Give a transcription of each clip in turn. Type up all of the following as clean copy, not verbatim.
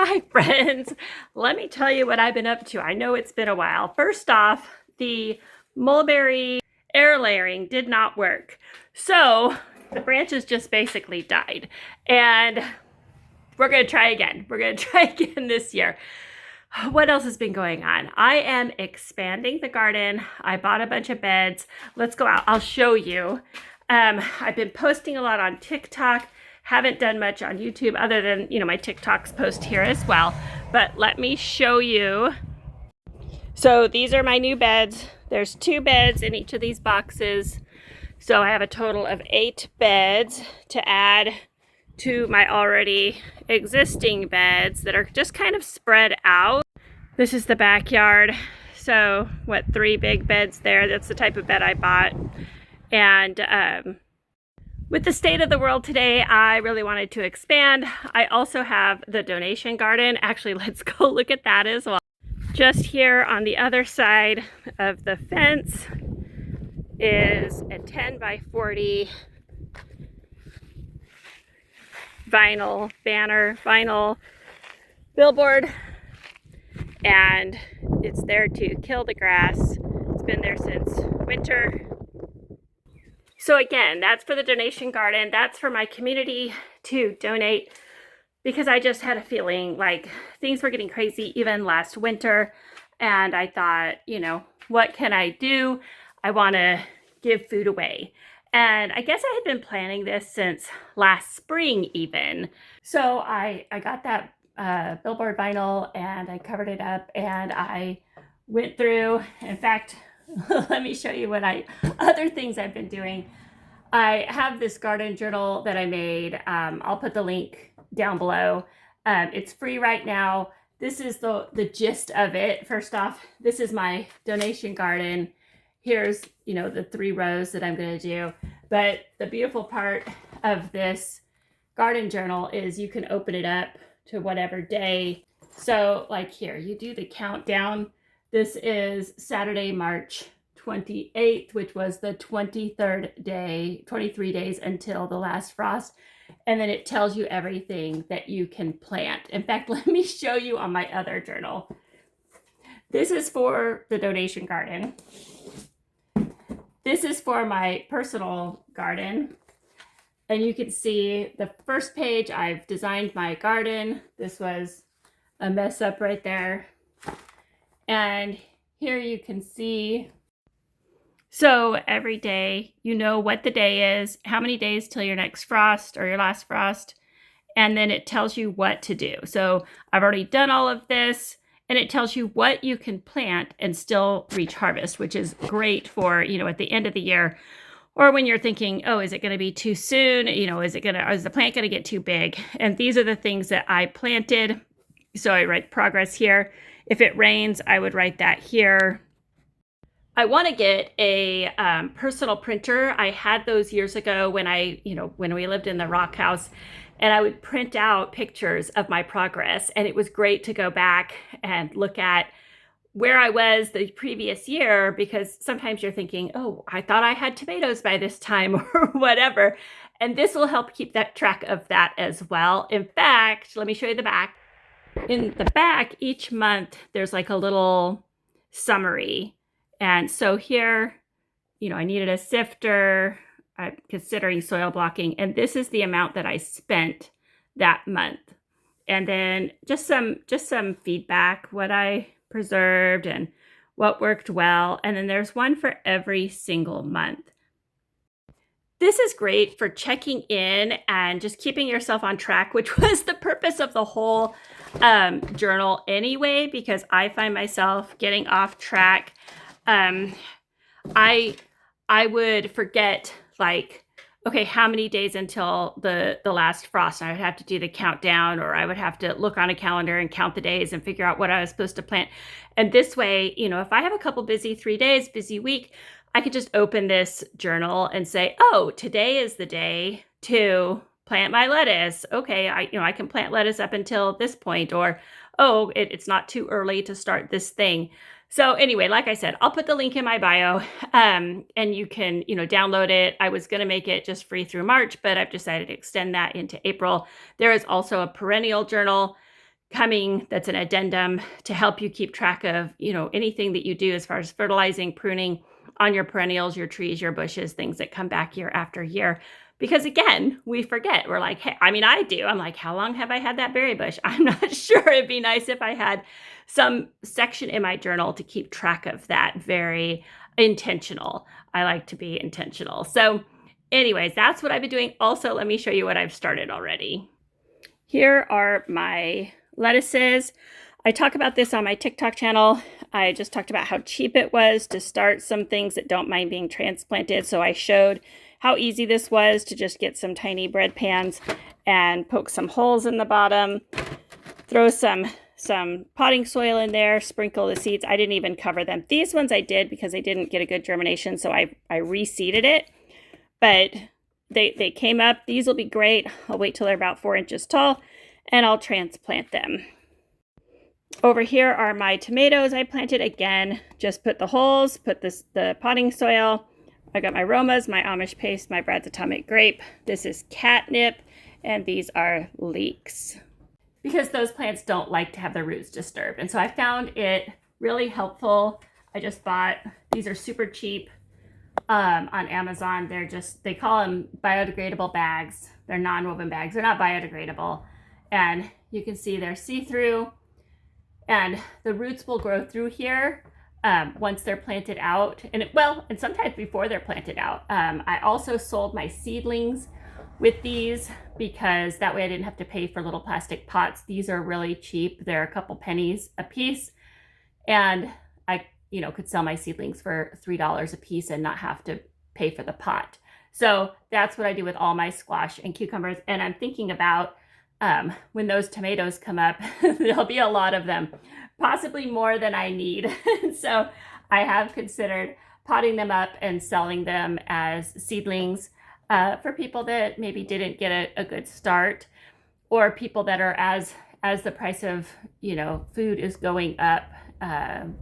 Hi, friends. Let me tell you what I've been up to. I know it's been a while. First off, the mulberry air layering did not work. So the branches just basically died. And we're going to try again. We're going to try again this year. What else has been going on? I am expanding the garden. I bought a bunch of beds. Let's go out. I'll show you. I've been posting a lot on TikTok. Haven't done much on YouTube other than, my TikToks post here as well. But let me show you. So these are my new beds. There's 2 beds in each of these boxes. So I have a total of 8 beds to add to my already existing beds that are just kind of spread out. This is the backyard. So 3 big beds there. That's the type of bed I bought. And with the state of the world today, I really wanted to expand. I also have the donation garden. Actually, let's go look at that as well. Just here on the other side of the fence is a 10 by 40 vinyl banner, vinyl billboard, and it's there to kill the grass. It's been there since winter. So again, that's for the donation garden. That's for my community to donate, because I just had a feeling like things were getting crazy even last winter. And I thought, what can I do? I want to give food away. And I guess I had been planning this since last spring even. So I got that billboard vinyl and I covered it up and I went through. In fact, let me show you other things I've been doing. I have this garden journal that I made. I'll put the link down below. It's free right now. This is the gist of it. First off, this is my donation garden. Here's, the 3 rows that I'm going to do. But the beautiful part of this garden journal is you can open it up to whatever day. So like here, you do the countdown. This is Saturday, March 28th, which was the 23rd day, 23 days until the last frost. And then it tells you everything that you can plant. In fact, let me show you on my other journal. This is for the donation garden. This is for my personal garden. And you can see the first page, I've designed my garden. This was a mess up right there. And here you can see, so every day, you know what the day is, how many days till your next frost or your last frost, and then it tells you what to do. So I've already done all of this, and it tells you what you can plant and still reach harvest, which is great for, at the end of the year, or when you're thinking, oh, is it going to be too soon? Is the plant going to get too big? And these are the things that I planted. So I write progress here. If it rains, I would write that here. I want to get a personal printer. I had those years ago when when we lived in the rock house, and I would print out pictures of my progress. And it was great to go back and look at where I was the previous year, because sometimes you're thinking, oh, I thought I had tomatoes by this time or whatever. And this will help keep that track of that as well. In fact, let me show you the back. In the back, each month, there's like a little summary. And so here, I needed a sifter. I'm considering soil blocking. And this is the amount that I spent that month. And then just some feedback, what I preserved and what worked well. And then there's one for every single month. This is great for checking in and just keeping yourself on track, which was the purpose of the whole journal anyway, because I find myself getting off track. I would forget, like, okay, how many days until the last frost? And I would have to do the countdown, or I would have to look on a calendar and count the days and figure out what I was supposed to plant. And this way, if I have a couple busy 3 days, busy week, I could just open this journal and say, oh, today is the day to plant my lettuce. Okay, I can plant lettuce up until this point, or, oh, it's not too early to start this thing. So anyway, like I said, I'll put the link in my bio, and you can, download it. I was going to make it just free through March, but I've decided to extend that into April. There is also a perennial journal coming that's an addendum to help you keep track of, anything that you do as far as fertilizing, pruning on your perennials, your trees, your bushes, things that come back year after year. Because again, we forget. We're like, hey, I do. I'm like, how long have I had that berry bush? I'm not sure. It'd be nice if I had some section in my journal to keep track of that. Very intentional. I like to be intentional. So anyways, that's what I've been doing. Also, let me show you what I've started already. Here are my lettuces. I talk about this on my TikTok channel. I just talked about how cheap it was to start some things that don't mind being transplanted. So I showed how easy this was to just get some tiny bread pans and poke some holes in the bottom, throw some potting soil in there, sprinkle the seeds. I didn't even cover them. These ones I did because they didn't get a good germination, so I reseeded it. But they came up. These will be great. I'll wait till they're about 4 inches tall, and I'll transplant them. Over here are my tomatoes I planted. Again, just put the holes, put the potting soil. I got my Romas, my Amish paste, my Brad's Atomic Grape. This is catnip, and these are leeks. Because those plants don't like to have their roots disturbed. And so I found it really helpful. I just bought, these are super cheap on Amazon. They call them biodegradable bags. They're non-woven bags. They're not biodegradable. And you can see they're see-through. And the roots will grow through here once they're planted out. And sometimes before they're planted out. I also sold my seedlings with these because that way I didn't have to pay for little plastic pots. These are really cheap. They're a couple pennies a piece. And I, could sell my seedlings for $3 a piece and not have to pay for the pot. So that's what I do with all my squash and cucumbers. And I'm thinking about when those tomatoes come up, there'll be a lot of them, possibly more than I need. So I have considered potting them up and selling them as seedlings for people that maybe didn't get a good start, or people that are as the price of food is going up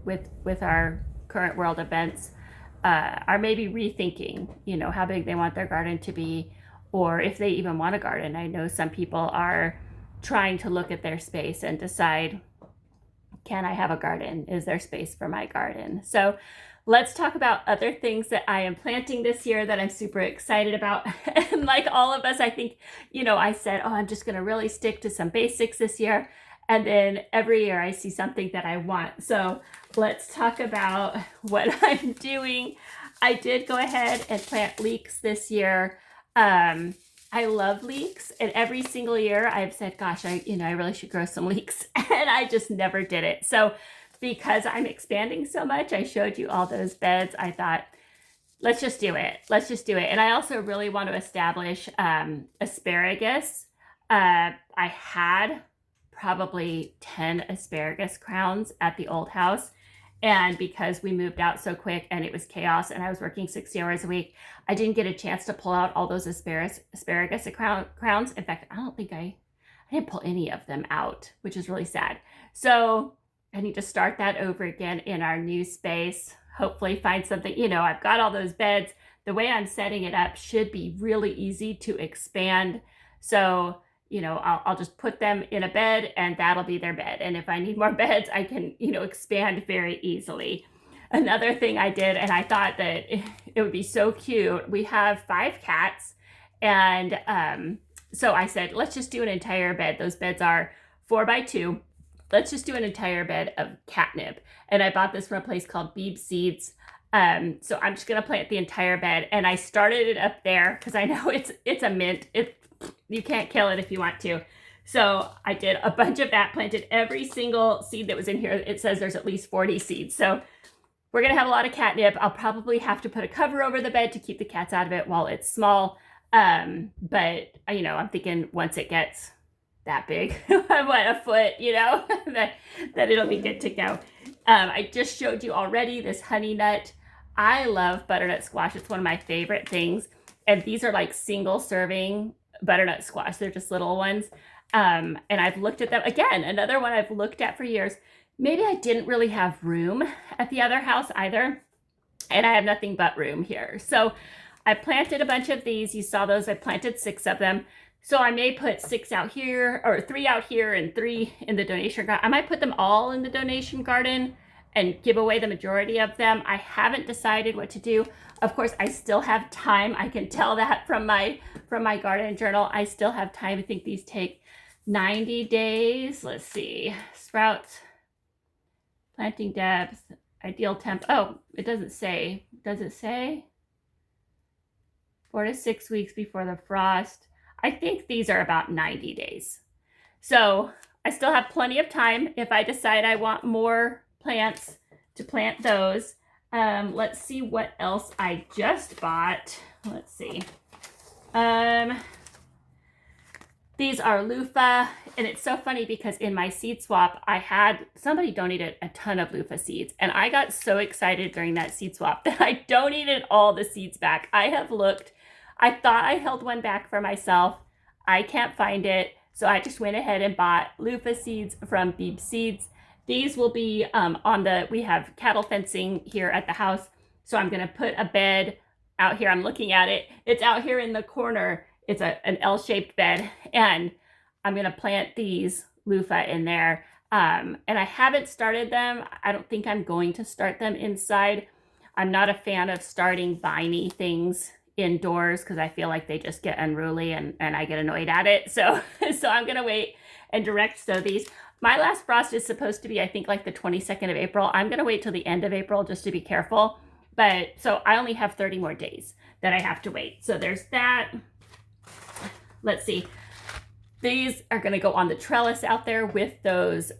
with our current world events, are maybe rethinking how big they want their garden to be, or if they even want a garden. I know some people are trying to look at their space and decide, can I have a garden? Is there space for my garden? So let's talk about other things that I am planting this year that I'm super excited about. And like all of us, I think, I said, I'm just going to really stick to some basics this year. And then every year I see something that I want. So let's talk about what I'm doing. I did go ahead and plant leeks this year. I love leeks, and every single year I've said, gosh, I really should grow some leeks, and I just never did it. So because I'm expanding so much, I showed you all those beds. I thought, let's just do it. And I also really want to establish asparagus. I had probably 10 asparagus crowns at the old house. And because we moved out so quick and it was chaos and I was working 60 hours a week, I didn't get a chance to pull out all those asparagus crowns. In fact, I don't think I didn't pull any of them out, which is really sad. So I need to start that over again in our new space. Hopefully find something, I've got all those beds. The way I'm setting it up should be really easy to expand. So I'll just put them in a bed and that'll be their bed. And if I need more beds, I can, expand very easily. Another thing I did, and I thought that it would be so cute. We have 5 cats. And so I said, let's just do an entire bed. Those beds are 4x2. Let's just do an entire bed of catnip. And I bought this from a place called Beeb Seeds. So I'm just going to plant the entire bed. And I started it up there because I know it's a mint. You can't kill it if you want to. So I did a bunch of that, planted every single seed that was in here. It says there's at least 40 seeds. So we're going to have a lot of catnip. I'll probably have to put a cover over the bed to keep the cats out of it while it's small. But I'm thinking once it gets that big, a foot, that it'll be good to go. I just showed you already this honey nut. I love butternut squash. It's one of my favorite things. And these are like single serving butternut squash. They're just little ones. And I've looked at them. Again, another one I've looked at for years. Maybe I didn't really have room at the other house either. And I have nothing but room here. So I planted a bunch of these. You saw those. I planted 6 of them. So I may put 6 out here, or 3 out here and 3 in the donation garden. I might put them all in the donation garden and give away the majority of them. I haven't decided what to do. Of course, I still have time. I can tell that from my garden journal. I still have time. I think these take 90 days. Let's see. Sprouts, planting depth, ideal temp. Oh, it doesn't say. Does it say? 4 to 6 weeks before the frost. I think these are about 90 days. So I still have plenty of time if I decide I want more plants to plant those. Let's see what else I just bought. Let's see. These are loofah, and it's so funny because in my seed swap, I had somebody donated a ton of loofah seeds, and I got so excited during that seed swap that I donated all the seeds back. I have looked. I thought I held one back for myself. I can't find it. So I just went ahead and bought loofah seeds from Beeb Seeds. These will be we have cattle fencing here at the house. So I'm going to put a bed out here. I'm looking at it. It's out here in the corner. It's an L-shaped bed. And I'm going to plant these loofah in there. And I haven't started them. I don't think I'm going to start them inside. I'm not a fan of starting viney things indoors because I feel like they just get unruly and I get annoyed at it. So I'm going to wait and direct sow these. My last frost is supposed to be, I think, like the 22nd of April. I'm going to wait till the end of April just to be careful. But so I only have 30 more days that I have to wait. So there's that. Let's see. These are going to go on the trellis out there with those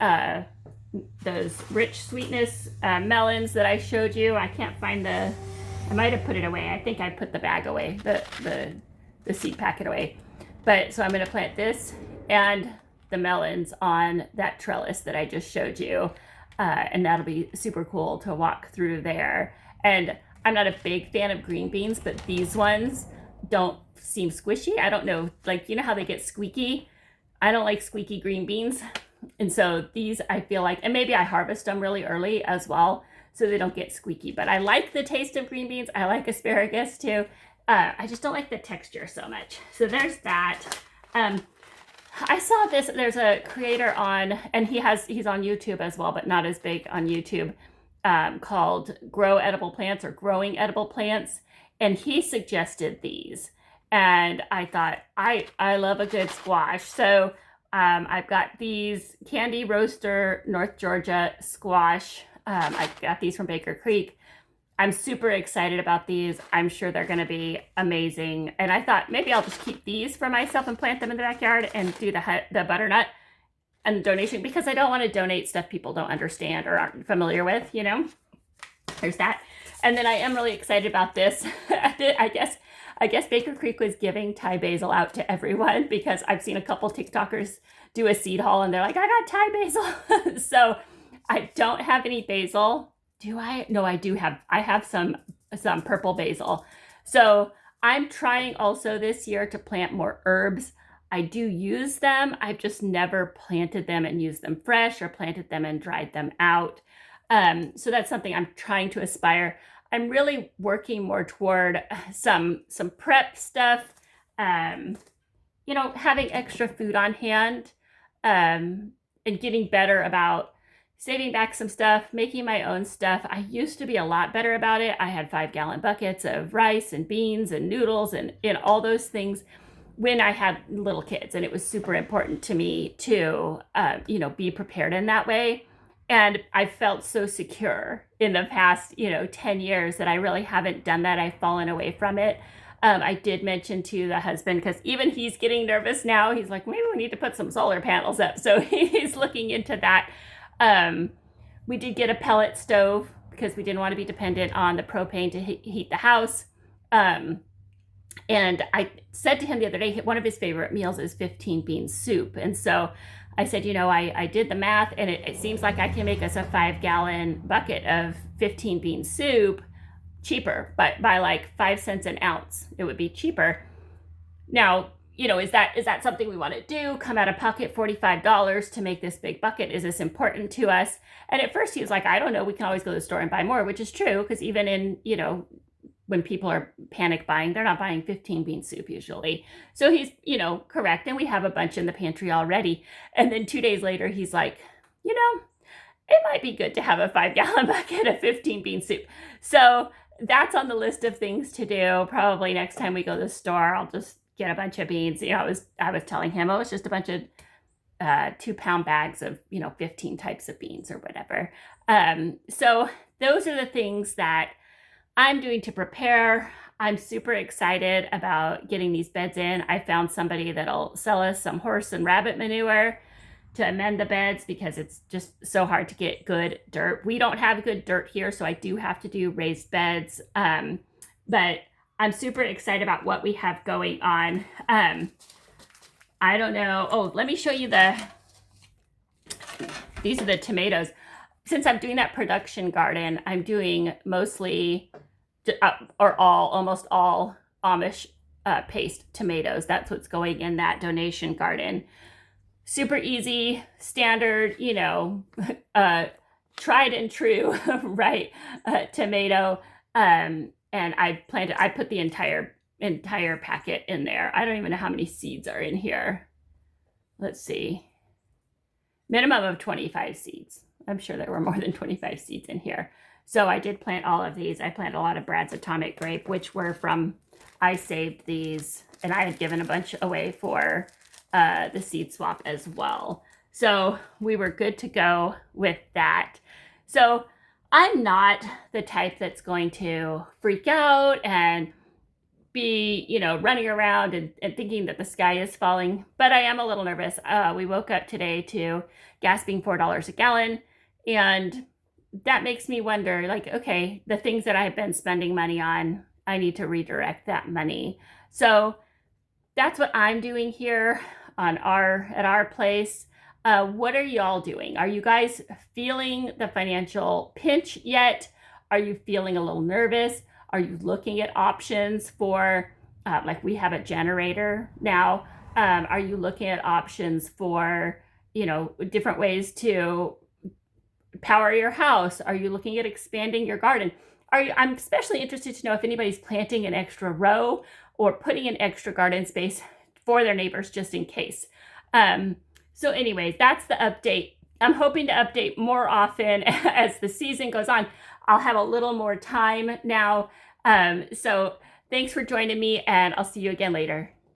rich sweetness melons that I showed you. I can't find I might have put it away. I think I put the bag away, the seed packet away. But so I'm going to plant this and the melons on that trellis that I just showed you. And that'll be super cool to walk through there. And I'm not a big fan of green beans, but these ones don't seem squishy. I don't know, like, you know how they get squeaky? I don't like squeaky green beans. And so these, I feel like, and maybe I harvest them really early as well, so they don't get squeaky. But I like the taste of green beans. I like asparagus too. I just don't like the texture so much. So there's that. I saw this, there's a creator on, and he's on YouTube as well, but not as big on YouTube, called Grow Edible Plants or Growing Edible Plants. And he suggested these. And I thought, I love a good squash. So I've got these Candy Roaster North Georgia squash. I got these from Baker Creek. I'm super excited about these. I'm sure they're going to be amazing. And I thought maybe I'll just keep these for myself and plant them in the backyard and do the butternut and the donation, because I don't want to donate stuff people don't understand or aren't familiar with, you know. There's that. And then I am really excited about this. I guess Baker Creek was giving Thai basil out to everyone, because I've seen a couple TikTokers do a seed haul and they're like, I got Thai basil. So I don't have any basil. Do I? No, I do have. I have some purple basil. So I'm trying also this year to plant more herbs. I do use them. I've just never planted them and used them fresh or planted them and dried them out. So that's something I'm trying to aspire. I'm really working more toward some prep stuff, you know, having extra food on hand, and getting better about saving back some stuff, making my own stuff. I used to be a lot better about it. I had 5-gallon buckets of rice and beans and noodles and all those things when I had little kids. And it was super important to me to, you know, be prepared in that way. And I felt so secure in the past, 10 years that I really haven't done that. I've fallen away from it. I did mention to the husband, because even he's getting nervous now. He's like, maybe we need to put some solar panels up. So he's looking into that. We did get a pellet stove because we didn't want to be dependent on the propane to heat the house. And I said to him the other day, one of his favorite meals is 15 bean soup. And so I said, I did the math, and it seems like I can make us a 5-gallon bucket of 15 bean soup cheaper, but by like 5 cents an ounce, it would be cheaper. Now, is that something we want to do? Come out of pocket $45 to make this big bucket? Is this important to us? And at first he was like, I don't know, we can always go to the store and buy more, which is true, because even in, when people are panic buying, they're not buying 15 bean soup usually. So he's, correct. And we have a bunch in the pantry already. And then 2 days later, he's like, it might be good to have a 5-gallon bucket of 15 bean soup. So that's on the list of things to do. Probably next time we go to the store, I'll just get a bunch of beans. I was telling him, it's just a bunch of 2-pound bags of 15 types of beans or whatever. So those are the things that I'm doing to prepare. I'm super excited about getting these beds in. I found somebody that'll sell us some horse and rabbit manure to amend the beds because it's just so hard to get good dirt. We don't have good dirt here, so I do have to do raised beds. But I'm super excited about what we have going on. I don't know. Oh, let me show you these are the tomatoes. Since I'm doing that production garden, I'm doing mostly almost all Amish paste tomatoes. That's what's going in that donation garden. Super easy, standard, tried and true, right? Tomato. And I put the entire packet in there. I don't even know how many seeds are in here. Let's see. Minimum of 25 seeds. I'm sure there were more than 25 seeds in here. So I did plant all of these. I planted a lot of Brad's Atomic Grape, which were I saved these, and I had given a bunch away for the seed swap as well. So we were good to go with that. So I'm not the type that's going to freak out and be, running around and thinking that the sky is falling, but I am a little nervous. We woke up today to gas being $4 a gallon, and that makes me wonder, like, okay, the things that I've been spending money on, I need to redirect that money. So that's what I'm doing here at our place. What are y'all doing? Are you guys feeling the financial pinch yet? Are you feeling a little nervous? Are you looking at options for, like we have a generator now? Are you looking at options for, different ways to power your house? Are you looking at expanding your garden? I'm especially interested to know if anybody's planting an extra row or putting an extra garden space for their neighbors just in case. So anyways, that's the update. I'm hoping to update more often as the season goes on. I'll have a little more time now. So thanks for joining me, and I'll see you again later.